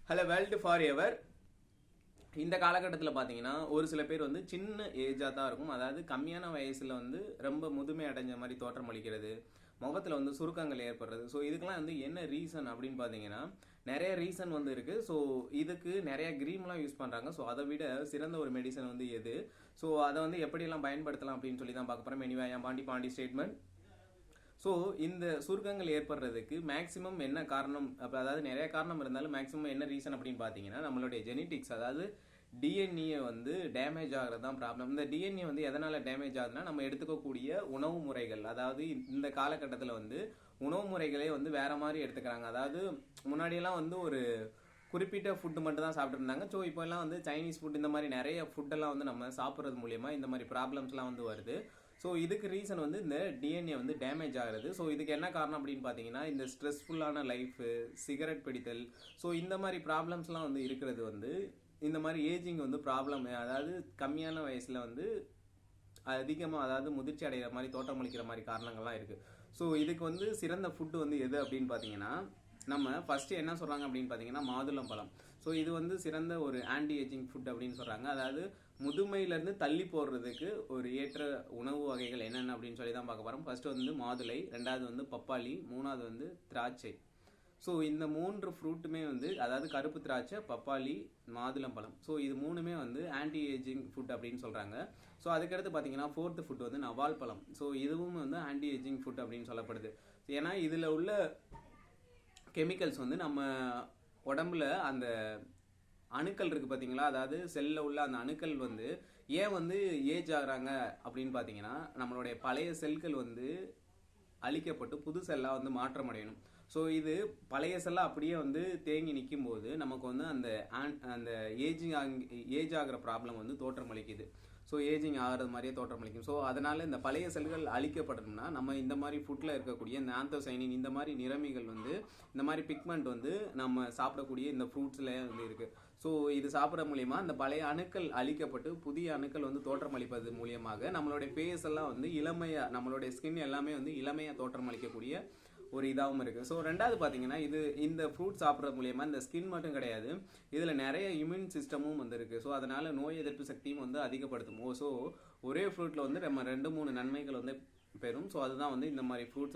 Hello world for ever. இந்த காலகட்டத்தில் பார்த்தீங்கன்னா ஒரு சில பேர் வந்து சின்ன ஏஜாக தான் இருக்கும். அதாவது கம்மியான வயசில் வந்து ரொம்ப முதுமை அடைஞ்ச மாதிரி தோற்றம் அளிக்கிறது, முகத்தில் வந்து சுருக்கங்கள் ஏற்படுறது. ஸோ இதுக்கெல்லாம் வந்து என்ன ரீசன் அப்படின்னு பார்த்தீங்கன்னா நிறைய ரீசன் வந்து இருக்குது. ஸோ இதுக்கு நிறைய க்ரீம்லாம் யூஸ் பண்ணுறாங்க. ஸோ அதை விட சிறந்த ஒரு மெடிசன் வந்து எது, ஸோ அதை வந்து எப்படியெல்லாம் பயன்படுத்தலாம் அப்படின்னு சொல்லி தான் பார்க்க போகிறோம். மெனிவா பாண்டி பாண்டி ஸ்டேட்மெண்ட். ஸோ இந்த சுருக்கங்கள் ஏற்படுறதுக்கு மேக்ஸிமம் என்ன காரணம், அதாவது நிறைய காரணம் இருந்தாலும் மேக்ஸிமம் என்ன ரீசன் அப்படின்னு பார்த்தீங்கன்னா நம்மளுடைய ஜெனட்டிக்ஸ், அதாவது டிஎன்ஏ வந்து டேமேஜ் ஆகிறது தான் ப்ராப்ளம். இந்த டிஎன்ஏ வந்து எதனால் டேமேஜ் ஆகுதுன்னா நம்ம எடுத்துக்கக்கூடிய உணவு முறைகள், அதாவது இந்த காலகட்டத்தில் வந்து உணவு முறைகளே வந்து வேற மாதிரி எடுத்துக்கிறாங்க. அதாவது முன்னாடியெல்லாம் வந்து ஒரு குறிப்பிட்ட ஃபுட்டு மட்டும் தான் சாப்பிட்டு இருந்தாங்க. ஸோ இப்போல்லாம் வந்து சைனீஸ் ஃபுட் இந்த மாதிரி நிறைய ஃபுட்டெல்லாம் வந்து நம்ம சாப்பிட்றது மூலியமா இந்த மாதிரி ப்ராப்ளம்ஸ்லாம் வந்து வருது. ஸோ இதுக்கு ரீசன் வந்து இந்த டிஎன்ஏ வந்து டேமேஜ் ஆகிறது. ஸோ இதுக்கு என்ன காரணம் அப்படின்னு பார்த்தீங்கன்னா இந்த ஸ்ட்ரெஸ்ஃபுல்லான லைஃபு, சிகரெட் பிடித்தல், ஸோ இந்த மாதிரி ப்ராப்ளம்ஸ்லாம் வந்து இருக்கிறது வந்து இந்த மாதிரி ஏஜிங் வந்து ப்ராப்ளம், அதாவது கம்மியான வயசில் வந்து அதிகமாக, அதாவது முதிர்ச்சி அடைகிற மாதிரி தோட்டம் அளிக்கிற மாதிரி காரணங்கள்லாம் இருக்குது. ஸோ இதுக்கு வந்து சிறந்த ஃபுட்டு வந்து எது அப்படின்னு பார்த்தீங்கன்னா நம்ம ஃபஸ்ட்டு என்ன சொல்கிறாங்க அப்படின்னு பார்த்தீங்கன்னா மாதுளம் பழம். ஸோ இது வந்து சிறந்த ஒரு ஆன்டி ஏஜிங் ஃபுட் அப்படின்னு சொல்கிறாங்க. அதாவது முதுமையிலேருந்து தள்ளி போடுறதுக்கு ஒரு ஏற்ற உணவு வகைகள் என்னென்ன அப்படின்னு சொல்லி தான் பார்க்க போகிறோம். ஃபஸ்ட்டு வந்து மாதுளை, ரெண்டாவது வந்து பப்பாளி, மூணாவது வந்து திராட்சை. ஸோ இந்த 3 ஃப்ரூட்டுமே வந்து, அதாவது கருப்பு திராட்சை, பப்பாளி, மாதுளம்பழம், ஸோ இது 3மே வந்து ஆன்டி ஏஜிங் ஃபுட் அப்படின்னு சொல்கிறாங்க. ஸோ அதுக்கடுத்து பார்த்தீங்கன்னா 4th ஃபுட் வந்து நவால் பழம். ஸோ இதுவும் வந்து ஆன்டி ஏஜிங் ஃபுட் அப்படின்னு சொல்லப்படுது. ஏன்னா இதில் உள்ள கெமிக்கல்ஸ் வந்து நம்ம உடம்புல அந்த அணுக்கள் இருக்குது பார்த்தீங்களா, அதாவது செல்லில் உள்ள அந்த அணுக்கள் வந்து ஏன் வந்து ஏஜ் ஆகுறாங்க அப்படின்னு பார்த்தீங்கன்னா நம்மளுடைய பழைய செல்கள் வந்து அழிக்கப்பட்டு புது செல்லாக வந்து மாற்றம் அடையணும். ஸோ இது பழைய செல்லாக அப்படியே வந்து தேங்கி நிற்கும் போது நமக்கு வந்து அந்த ஏஜ் ஆகிற ப்ராப்ளம் வந்து தோற்றம் அளிக்குது. ஸோ ஏஜிங் ஆகிறது மாதிரியே தோற்றம் அளிக்கும். ஸோ அதனால் இந்த பழைய செல்கள் அழிக்கப்படணும்னா நம்ம இந்த மாதிரி ஃபுட்டில் இருக்கக்கூடிய இந்த ஆந்தோசைனின், இந்த மாதிரி நிறமிகள் வந்து, இந்த மாதிரி பிக்மெண்ட் வந்து நம்ம சாப்பிடக்கூடிய இந்த ஃப்ரூட்ஸில் வந்து இருக்குது. ஸோ இது சாப்பிட்ற மூலியமாக இந்த பழைய அணுக்கள் அழிக்கப்பட்டு புதிய அணுக்கள் வந்து தோற்றம் அளிப்பது மூலியமாக நம்மளுடைய ஃபேஸ் எல்லாம் வந்து இளமையாக, நம்மளுடைய ஸ்கின் எல்லாமே வந்து இளமையாக தோற்றம் அளிக்கக்கூடிய ஒரு இதாகவும் இருக்குது. ஸோ ரெண்டாவது பார்த்தீங்கன்னா இந்த ஃப்ரூட் சாப்பிட்றது மூலியமாக இந்த ஸ்கின் மட்டும் கிடையாது, இதில் நிறைய இம்யூன் சிஸ்டமும் வந்து இருக்குது. ஸோ அதனால் நோய் எதிர்ப்பு சக்தியும் வந்து அதிகப்படுத்தும். ஸோ ஒரே ஃப்ரூட்டில் வந்து நம்ம 2-3 நன்மைகள் வந்து பெறும். ஸோ அதுதான் வந்து இந்த மாதிரி ஃப்ரூட்ஸ்